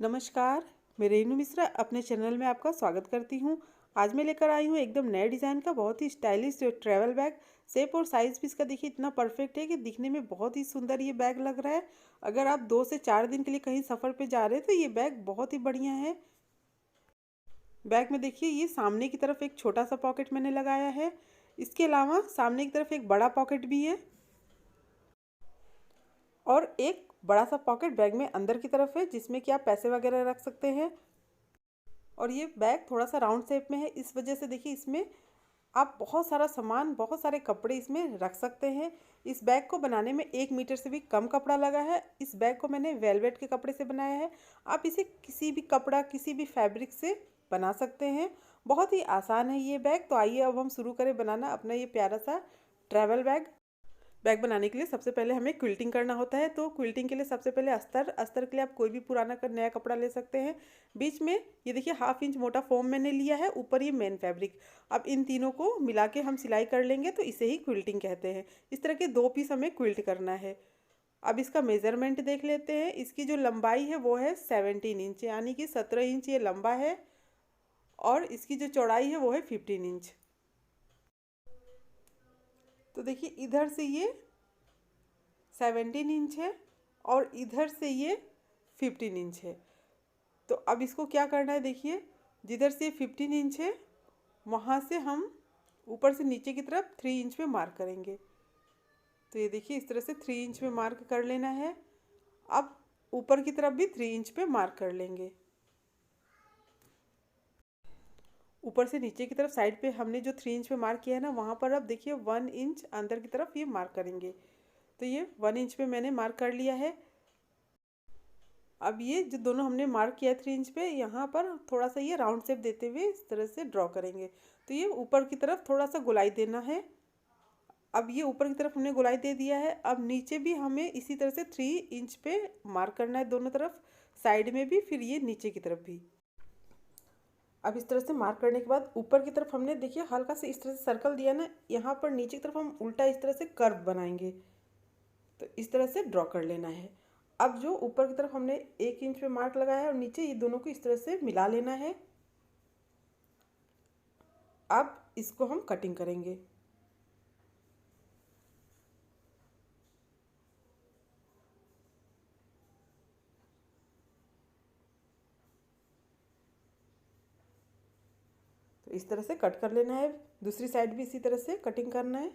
नमस्कार, मैं रेनू मिश्रा अपने चैनल में आपका स्वागत करती हूँ। आज मैं लेकर आई हूँ एकदम नए डिज़ाइन का बहुत ही स्टाइलिश ट्रैवल बैग। शेप और साइज़ भी इसका देखिए इतना परफेक्ट है कि दिखने में बहुत ही सुंदर ये बैग लग रहा है। अगर आप 2 से 4 दिन के लिए कहीं सफ़र पे जा रहे हैं तो ये बैग बहुत ही बढ़िया है। बैग में देखिए ये सामने की तरफ एक छोटा सा पॉकेट मैंने लगाया है। इसके अलावा सामने की तरफ एक बड़ा पॉकेट भी है और एक बड़ा सा पॉकेट बैग में अंदर की तरफ है जिसमें कि आप पैसे वगैरह रख सकते हैं। और ये बैग थोड़ा सा राउंड शेप में है, इस वजह से देखिए इसमें आप बहुत सारा सामान, बहुत सारे कपड़े इसमें रख सकते हैं। इस बैग को बनाने में 1 मीटर से भी कम कपड़ा लगा है। इस बैग को मैंने वेलवेट के कपड़े से बनाया है। आप इसे किसी भी कपड़ा, किसी भी फैब्रिक से बना सकते हैं। बहुत ही आसान है ये बैग। तो आइए अब हम शुरू करें बनाना अपना ये प्यारा सा ट्रैवल बैग। बैग बनाने के लिए सबसे पहले हमें क्विल्टिंग करना होता है। तो क्विल्टिंग के लिए सबसे पहले अस्तर के लिए आप कोई भी पुराना नया कपड़ा ले सकते हैं। बीच में ये देखिए 1/2 इंच मोटा फोम मैंने लिया है, ऊपर ये मेन फैब्रिक। अब इन तीनों को मिला के हम सिलाई कर लेंगे तो इसे ही क्विल्टिंग कहते हैं। इस तरह के 2 पीस हमें क्विल्ट करना है। अब इसका मेज़रमेंट देख लेते हैं। इसकी जो लंबाई है वो है 17 इंच, यानी कि 17 इंच ये लंबा है। और इसकी जो चौड़ाई है वो है 15 इंच। तो देखिए इधर से ये 17 इंच है और इधर से ये 15 इंच है। तो अब इसको क्या करना है, देखिए जिधर से 15 इंच है वहाँ से हम ऊपर से नीचे की तरफ 3 इंच पे मार्क करेंगे। तो ये देखिए इस तरह से 3 इंच पे मार्क कर लेना है। अब ऊपर की तरफ भी 3 इंच पे मार्क कर लेंगे। ऊपर से नीचे की तरफ साइड पे हमने जो 3 इंच पे मार्क किया है ना, वहाँ पर अब देखिए 1 इंच अंदर की तरफ ये मार्क करेंगे। तो ये 1 इंच पे मैंने मार्क कर लिया है। अब ये जो दोनों हमने मार्क किया 3 इंच पे, यहाँ पर थोड़ा सा ये राउंड शेप देते हुए इस तरह से ड्रॉ करेंगे। तो ये ऊपर की तरफ थोड़ा सा गोलाई देना है। अब ये ऊपर की तरफ हमने गोलाई दे दिया है। अब नीचे भी हमें इसी तरह से 3 इंच पे मार्क करना है, दोनों तरफ, साइड में भी, फिर ये नीचे की तरफ भी। अब इस तरह से मार्क करने के बाद ऊपर की तरफ हमने देखिए हल्का से इस तरह से सर्कल दिया ना, यहाँ पर नीचे की तरफ हम उल्टा इस तरह से कर्व बनाएंगे। तो इस तरह से ड्रॉ कर लेना है। अब जो ऊपर की तरफ हमने 1 इंच पे मार्क लगाया है और नीचे ये दोनों को इस तरह से मिला लेना है। अब इसको हम कटिंग करेंगे। तो इस तरह से कट कर लेना है। दूसरी साइड भी इसी तरह से कटिंग करना है।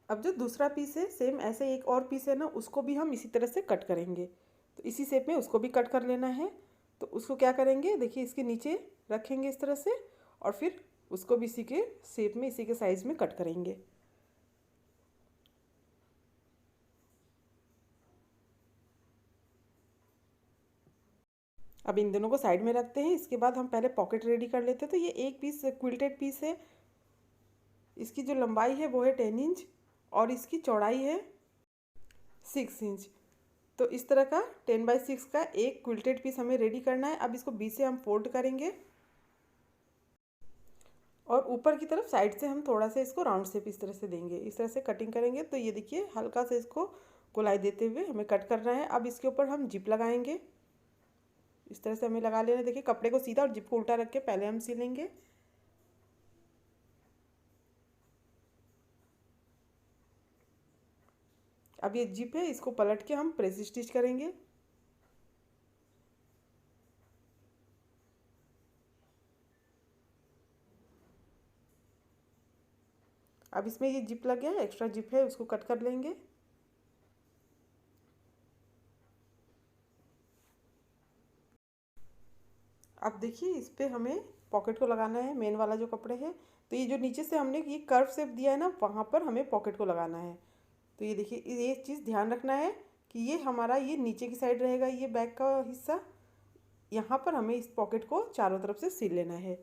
अब जो दूसरा पीस है, सेम ऐसे एक और पीस है ना, उसको भी हम इसी तरह से कट करेंगे। तो इसी शेप में उसको भी कट कर लेना है। तो उसको क्या करेंगे, देखिए इसके नीचे रखेंगे इस तरह से, और फिर उसको भी इसी के शेप में, इसी के साइज़ में कट करेंगे। अब इन दोनों को साइड में रखते हैं। इसके बाद हम पहले पॉकेट रेडी कर लेते हैं। तो ये एक पीस क्विल्टेड पीस है। इसकी जो लंबाई है वो है 10 इंच और इसकी चौड़ाई है 6 इंच। तो इस तरह का 10/6 का एक क्विल्टेड पीस हमें रेडी करना है। अब इसको बीच से हम फोल्ड करेंगे और ऊपर की तरफ साइड से हम थोड़ा सा इसको राउंड शेप इस तरह से देंगे, इस तरह से कटिंग करेंगे। तो ये देखिए हल्का से इसको गोलाई देते हुए हमें कट करना है। अब इसके ऊपर हम जिप लगाएंगे। इस तरह से हमें लगा लेना है। देखिए कपड़े को सीधा और जिप को उल्टा रख के पहले हम सिलेंगे। अब ये जिप है, इसको पलट के हम प्रेस स्टिच करेंगे। अब इसमें ये जिप लग गया है, एक्स्ट्रा जिप है, उसको कट कर लेंगे। अब देखिए इस पर हमें पॉकेट को लगाना है, मेन वाला जो कपड़े है। तो ये जो नीचे से हमने ये कर्व शेप दिया है ना, वहाँ पर हमें पॉकेट को लगाना है। तो ये देखिए ये चीज़ ध्यान रखना है कि ये हमारा ये नीचे की साइड रहेगा, ये बैक का हिस्सा। यहाँ पर हमें इस पॉकेट को चारों तरफ से सिल लेना है।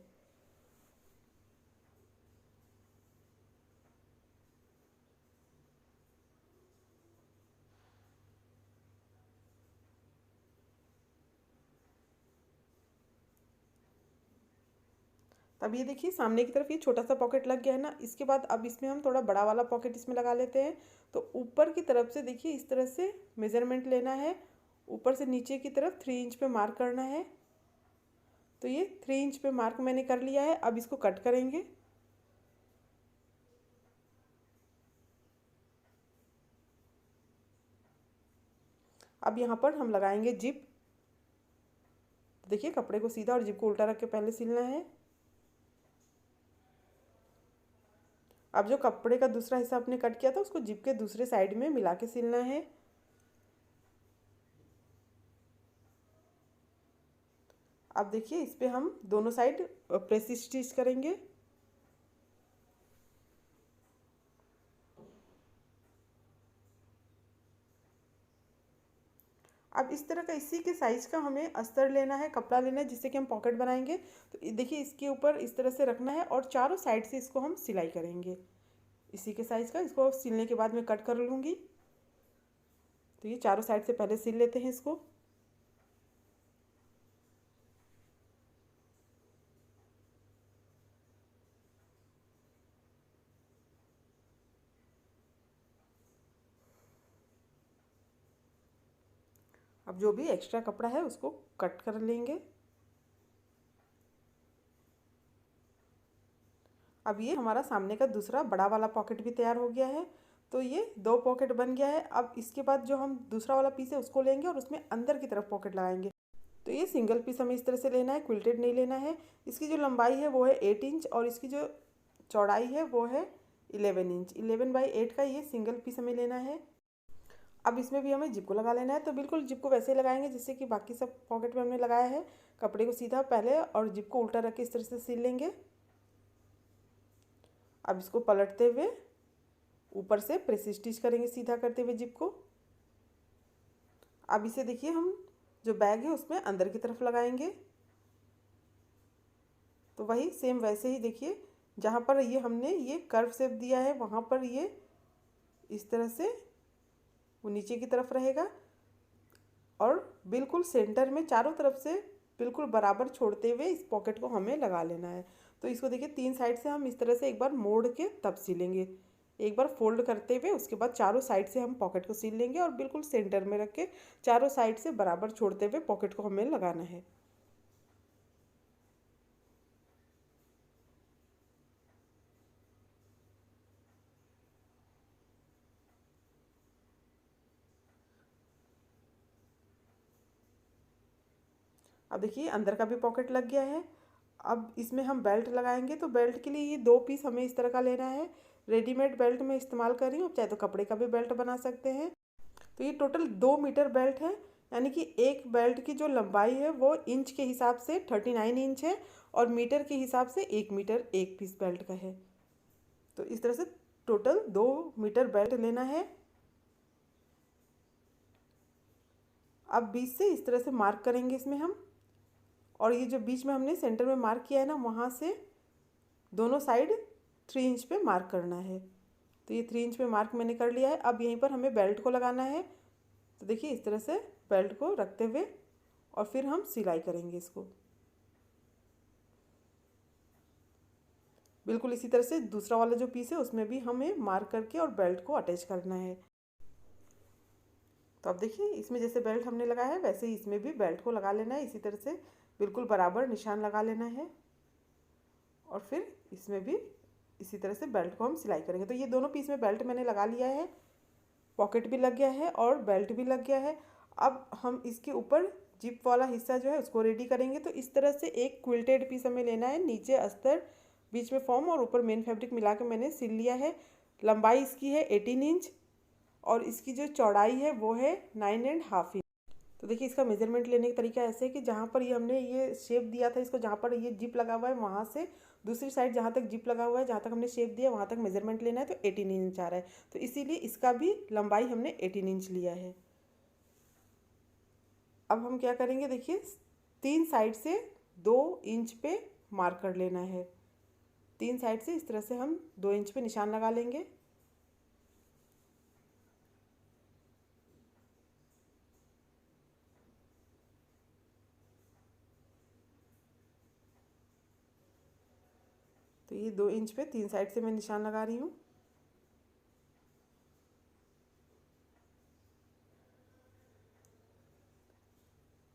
अब ये देखिए सामने की तरफ ये छोटा सा पॉकेट लग गया है ना। इसके बाद अब इसमें हम थोड़ा बड़ा वाला पॉकेट इसमें लगा लेते हैं। तो ऊपर की तरफ से देखिए इस तरह से मेज़रमेंट लेना है, ऊपर से नीचे की तरफ 3 इंच पे मार्क करना है। तो ये 3 इंच पे मार्क मैंने कर लिया है। अब इसको कट करेंगे। अब यहाँ पर हम लगाएंगे जिप। देखिए कपड़े को सीधा और जिप को उल्टा रख के पहले सिलना है। अब जो कपड़े का दूसरा हिस्सा आपने कट किया था उसको जिप के दूसरे साइड में मिला के सिलना है। अब देखिए इस पे हम दोनों साइड प्रेस स्टिच करेंगे। अब इस तरह का इसी के साइज़ का हमें अस्तर लेना है, कपड़ा लेना है, जिससे कि हम पॉकेट बनाएंगे। तो देखिए इसके ऊपर इस तरह से रखना है और चारों साइड से इसको हम सिलाई करेंगे। इसी के साइज़ का इसको सिलने के बाद मैं कट कर लूँगी। तो ये चारों साइड से पहले सिल लेते हैं इसको। अब जो भी एक्स्ट्रा कपड़ा है उसको कट कर लेंगे। अब ये हमारा सामने का दूसरा बड़ा वाला पॉकेट भी तैयार हो गया है। तो ये 2 पॉकेट बन गया है। अब इसके बाद जो हम दूसरा वाला पीस है उसको लेंगे और उसमें अंदर की तरफ पॉकेट लगाएंगे। तो ये सिंगल पीस हमें इस तरह से लेना है, क्विल्टेड नहीं लेना है। इसकी जो लंबाई है वो है 8 इंच और इसकी जो चौड़ाई है वो है 11 इंच। 11/8 का ये सिंगल पीस हमें लेना है। अब इसमें भी हमें जिप को लगा लेना है। तो बिल्कुल जिप को वैसे ही लगाएंगे जिससे कि बाकी सब पॉकेट में हमने लगाया है। कपड़े को सीधा पहले और जिप को उल्टा रख के इस तरह से सिल लेंगे। अब इसको पलटते हुए ऊपर से प्रेस स्टिच करेंगे सीधा करते हुए जिप को। अब इसे देखिए हम जो बैग है उसमें अंदर की तरफ लगाएंगे। तो वही सेम वैसे ही देखिए जहाँ पर ये हमने ये कर्व शेप दिया है वहाँ पर ये इस तरह से वो नीचे की तरफ रहेगा और बिल्कुल सेंटर में चारों तरफ से बिल्कुल बराबर छोड़ते हुए इस पॉकेट को हमें लगा लेना है। तो इसको देखिए 3 साइड से हम इस तरह से एक बार मोड़ के तब सिलेंगे। एक बार फोल्ड करते हुए उसके बाद चारों साइड से हम पॉकेट को सिल लेंगे और बिल्कुल सेंटर में रख के चारों साइड से बराबर छोड़ते हुए पॉकेट को हमें लगाना है। अब देखिए अंदर का भी पॉकेट लग गया है। अब इसमें हम बेल्ट लगाएंगे। तो बेल्ट के लिए ये 2 पीस हमें इस तरह का लेना है। रेडीमेड बेल्ट मैं इस्तेमाल कर रही हूँ, चाहे तो कपड़े का भी बेल्ट बना सकते हैं। तो ये टोटल 2 मीटर बेल्ट है, यानी कि एक बेल्ट की जो लंबाई है वो इंच के हिसाब से 39 इंच है और मीटर के हिसाब से 1 मीटर एक पीस बेल्ट का है। तो इस तरह से टोटल 2 मीटर बेल्ट लेना है। अब बीच से इस तरह से मार्क करेंगे इसमें हम, और ये जो बीच में हमने सेंटर में मार्क किया है ना वहाँ से दोनों साइड 3 इंच पे मार्क करना है। तो ये 3 इंच पे मार्क मैंने कर लिया है। अब यहीं पर हमें बेल्ट को लगाना है। तो देखिए इस तरह से बेल्ट को रखते हुए और फिर हम सिलाई करेंगे इसको। बिल्कुल इसी तरह से दूसरा वाला जो पीस है उसमें भी हमें मार्क करके और बेल्ट को अटैच करना है। तो अब देखिए इसमें जैसे बेल्ट हमने लगाया है वैसे ही इसमें भी बेल्ट को लगा लेना है। इसी तरह से बिल्कुल बराबर निशान लगा लेना है और फिर इसमें भी इसी तरह से बेल्ट को हम सिलाई करेंगे। तो ये दोनों पीस में बेल्ट मैंने लगा लिया है, पॉकेट भी लग गया है और बेल्ट भी लग गया है। अब हम इसके ऊपर जिप वाला हिस्सा जो है उसको रेडी करेंगे। तो इस तरह से एक क्विल्टेड पीस हमें लेना है, नीचे अस्तर, बीच में फॉर्म और ऊपर मेन फैब्रिक मिला के मैंने सिल लिया है। लंबाई इसकी है 18 इंच और इसकी जो चौड़ाई है वो है 9.5 इंच। तो देखिए इसका मेजरमेंट लेने का तरीका ऐसे है कि जहाँ पर ये हमने ये शेप दिया था इसको, जहाँ पर ये जिप लगा हुआ है वहाँ से दूसरी साइड जहाँ तक जिप लगा हुआ है, जहाँ तक हमने शेप दिया वहाँ तक मेजरमेंट लेना है। तो 18 इंच आ रहा है, तो इसीलिए इसका भी लंबाई हमने 18 इंच लिया है। अब हम क्या करेंगे देखिए 3 साइड से 2 इंच पे मार्क कर लेना है। 3 साइड से इस तरह से हम 2 इंच पे निशान लगा लेंगे। ये 2 इंच पे 3 साइड से मैं निशान लगा रही हूँ।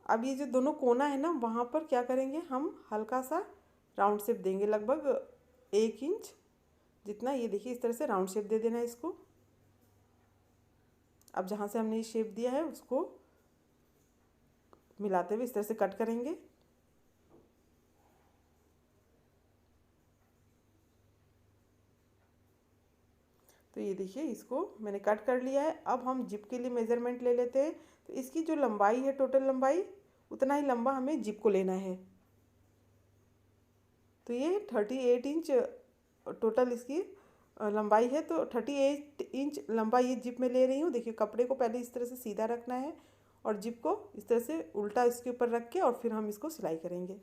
अब ये जो दोनों कोना है ना, वहाँ पर क्या करेंगे, हम हल्का सा राउंड शेप देंगे, लगभग 1 इंच जितना। ये देखिए इस तरह से राउंड शेप दे देना है इसको। अब जहाँ से हमने ये शेप दिया है उसको मिलाते हुए इस तरह से कट करेंगे। तो ये देखिए इसको मैंने कट कर लिया है। अब हम जिप के लिए मेज़रमेंट ले लेते हैं। तो इसकी जो लंबाई है, टोटल लंबाई, उतना ही लंबा हमें जिप को लेना है। तो ये 38 इंच टोटल इसकी लंबाई है। तो 38 इंच लंबा ये जिप में ले रही हूँ। देखिए कपड़े को पहले इस तरह से सीधा रखना है और जिप को इस तरह से उल्टा इसके ऊपर रख के और फिर हम इसको सिलाई करेंगे।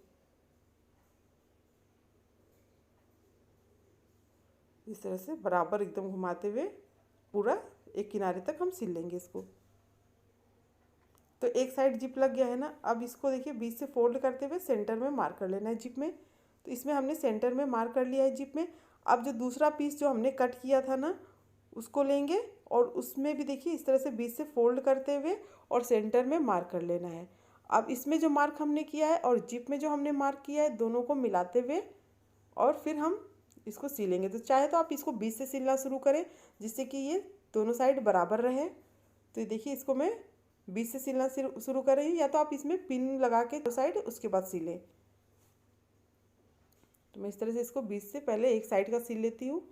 इस तरह से बराबर एकदम घुमाते हुए पूरा एक किनारे तक हम सिल लेंगे इसको। तो एक साइड जिप लग गया है ना। अब इसको देखिए बीच से फोल्ड करते हुए सेंटर में मार्क कर लेना है जिप में। तो इसमें हमने सेंटर में मार्क कर लिया है जिप में। अब जो दूसरा पीस जो हमने कट किया था ना, उसको लेंगे और उसमें भी देखिए इस तरह से बीच से फोल्ड करते हुए और सेंटर में मार्क कर लेना है। अब इसमें जो मार्क हमने किया है और जिप में जो हमने मार्क किया है, दोनों को मिलाते हुए और फिर हम इसको सिलेंगे। तो चाहे तो आप इसको बीच से सिलना शुरू करें, जिससे कि ये दोनों साइड बराबर रहे। तो ये देखिए इसको मैं बीच से सिलना शुरू कर रही हूँ, या तो आप इसमें पिन लगा के दो साइड उसके बाद सिलें। तो मैं इस तरह से इसको बीच से पहले एक साइड का सिल लेती हूँ।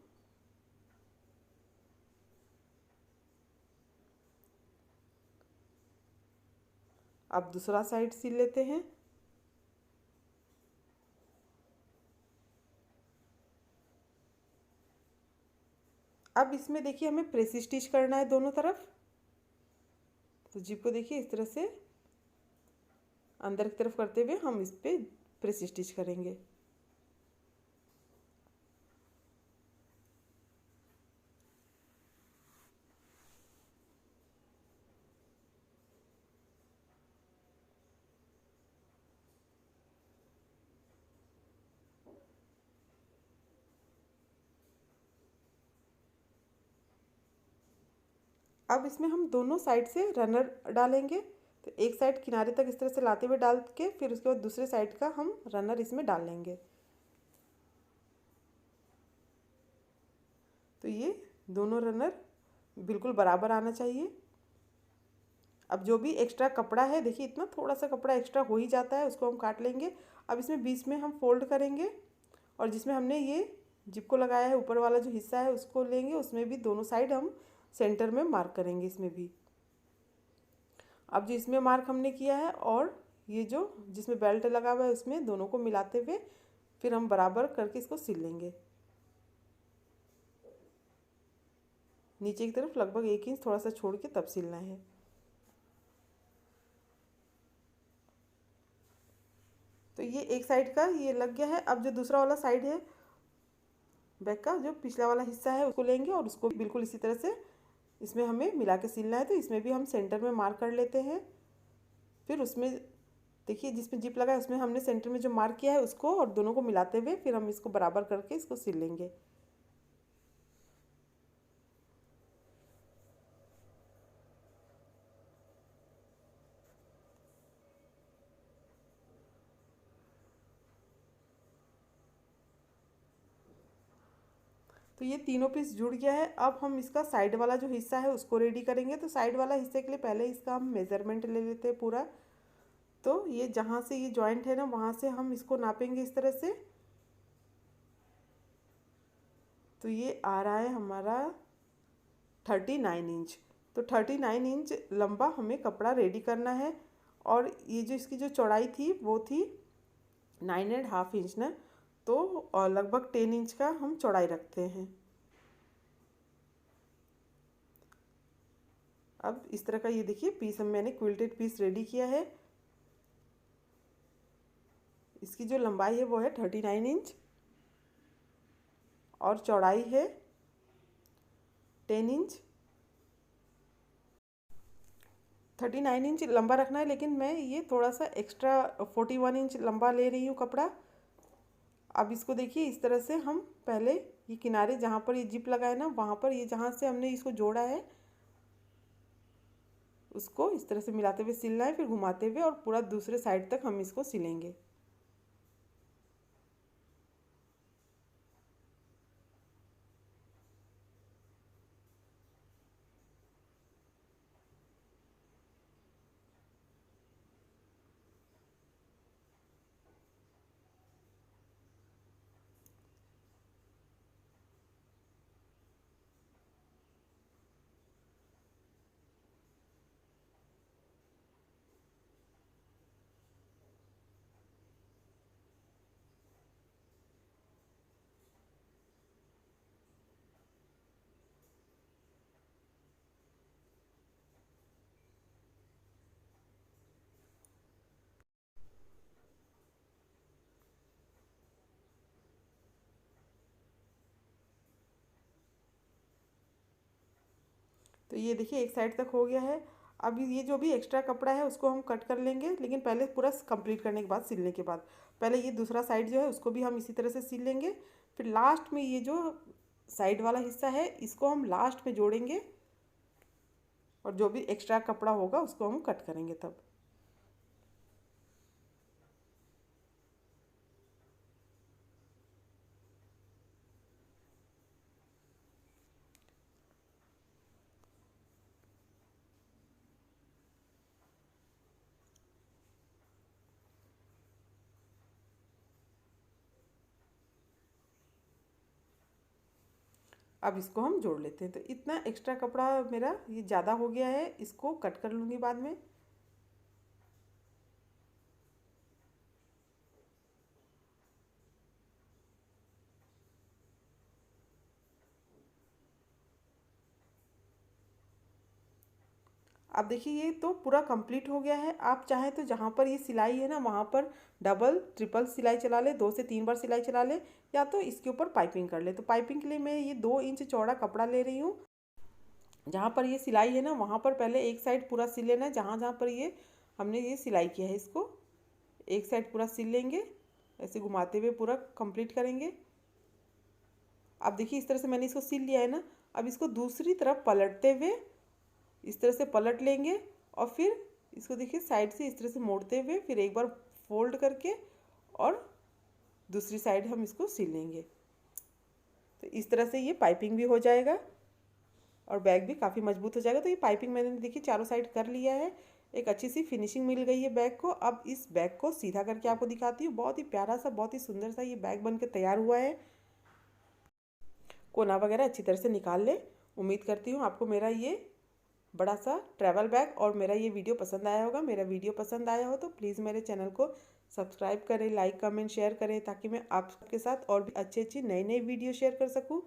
अब दूसरा साइड सिल लेते हैं। अब इसमें देखिए हमें प्रेस स्टिच करना है दोनों तरफ। तो जिप को देखिए इस तरह से अंदर की तरफ करते हुए हम इस पे प्रेस स्टिच करेंगे। अब इसमें हम दोनों साइड से रनर डालेंगे। तो एक साइड किनारे तक इस तरह से लाते हुए डाल के फिर उसके बाद दूसरे साइड का हम रनर इसमें डाल लेंगे। तो ये दोनों रनर बिल्कुल बराबर आना चाहिए। अब जो भी एक्स्ट्रा कपड़ा है, देखिए इतना थोड़ा सा कपड़ा एक्स्ट्रा हो ही जाता है, उसको हम काट लेंगे। अब इसमें बीच में हम फोल्ड करेंगे और जिसमें हमने ये जिप को लगाया है ऊपर वाला जो हिस्सा है उसको लेंगे, उसमें भी दोनों साइड हम सेंटर में मार्क करेंगे इसमें भी। अब जो इसमें मार्क हमने किया है और ये जो जिसमें बेल्ट लगा हुआ है उसमें दोनों को मिलाते हुए फिर हम बराबर करके इसको सिल लेंगे। नीचे की तरफ लगभग 1 इंच थोड़ा सा छोड़ के तब सिलना है। तो ये एक साइड का ये लग गया है। अब जो दूसरा वाला साइड है, बैक का जो पिछला वाला हिस्सा है, उसको लेंगे और उसको बिल्कुल इसी तरह से इसमें हमें मिला के सिलना है। तो इसमें भी हम सेंटर में मार्क कर लेते हैं। फिर उसमें देखिए जिसमें जिप लगा है उसमें हमने सेंटर में जो मार्क किया है उसको और दोनों को मिलाते हुए फिर हम इसको बराबर करके इसको सिल लेंगे। तो ये तीनों पीस जुड़ गया है। अब हम इसका साइड वाला जो हिस्सा है उसको रेडी करेंगे। तो साइड वाला हिस्से के लिए पहले इसका हम मेज़रमेंट ले लेते हैं पूरा। तो ये जहाँ से ये जॉइंट है ना, वहाँ से हम इसको नापेंगे इस तरह से। तो ये आ रहा है हमारा 39 इंच। तो 39 इंच लंबा हमें कपड़ा रेडी करना है। और ये जो इसकी जो चौड़ाई थी वो थी 9.5 इंच ना। तो लगभग 10 इंच का हम चौड़ाई रखते हैं। अब इस तरह का ये देखिए पीस मैंने क्विल्टेड पीस रेडी किया है। इसकी जो लंबाई है वो है 39 इंच और चौड़ाई है 10 इंच। 39 इंच लंबा रखना है, लेकिन मैं ये थोड़ा सा एक्स्ट्रा 41 इंच लंबा ले रही हूँ कपड़ा। अब इसको देखिए इस तरह से हम पहले ये किनारे जहाँ पर ये जिप लगा है ना, वहाँ पर ये जहाँ से हमने इसको जोड़ा है उसको इस तरह से मिलाते हुए सिलना है, फिर घुमाते हुए और पूरा दूसरे साइड तक हम इसको सिलेंगे। तो ये देखिए एक साइड तक हो गया है। अब ये जो भी एक्स्ट्रा कपड़ा है उसको हम कट कर लेंगे, लेकिन पहले पूरा कंप्लीट करने के बाद, सिलने के बाद पहले ये दूसरा साइड जो है उसको भी हम इसी तरह से सिल लेंगे। फिर लास्ट में ये जो साइड वाला हिस्सा है इसको हम लास्ट में जोड़ेंगे और जो भी एक्स्ट्रा कपड़ा होगा उसको हम कट करेंगे तब। अब इसको हम जोड़ लेते हैं। तो इतना एक्स्ट्रा कपड़ा मेरा ये ज़्यादा हो गया है, इसको कट कर लूँगी बाद में। अब देखिए ये तो पूरा कंप्लीट हो गया है। आप चाहें तो जहाँ पर ये सिलाई है ना वहाँ पर डबल ट्रिपल सिलाई चला ले, 2 से 3 बार सिलाई चला ले, या तो इसके ऊपर पाइपिंग कर ले। तो पाइपिंग के लिए मैं ये 2 इंच चौड़ा कपड़ा ले रही हूँ। जहाँ पर ये सिलाई है ना वहाँ पर पहले एक साइड पूरा सिल लेना है, जहाँ जहाँ पर ये हमने ये सिलाई किया है इसको एक साइड पूरा सिल लेंगे, ऐसे घुमाते हुए पूरा कंप्लीट करेंगे। अब देखिए इस तरह से मैंने इसको सिल लिया है ना। अब इसको दूसरी तरफ पलटते हुए इस तरह से पलट लेंगे और फिर इसको देखिए साइड से इस तरह से मोड़ते हुए फिर एक बार फोल्ड करके और दूसरी साइड हम इसको सिल लेंगे। तो इस तरह से ये पाइपिंग भी हो जाएगा और बैग भी काफ़ी मजबूत हो जाएगा। तो ये पाइपिंग मैंने देखिए चारों साइड कर लिया है, एक अच्छी सी फिनिशिंग मिल गई है बैग को। अब इस बैग को सीधा करके आपको दिखाती हूँ। बहुत ही प्यारा सा, बहुत ही सुंदर सा ये बैग बनकर तैयार हुआ है। कोना वगैरह अच्छी तरह से निकाल ले। उम्मीद करती हूँ आपको मेरा ये बड़ा सा ट्रैवल बैग और मेरा ये वीडियो पसंद आया होगा। मेरा वीडियो पसंद आया हो तो प्लीज़ मेरे चैनल को सब्सक्राइब करें, लाइक कमेंट शेयर करें, ताकि मैं आप सबके साथ और भी अच्छी अच्छी नई नई वीडियो शेयर कर सकूँ।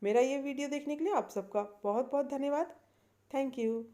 मेरा ये वीडियो देखने के लिए आप सबका बहुत बहुत धन्यवाद। Thank you.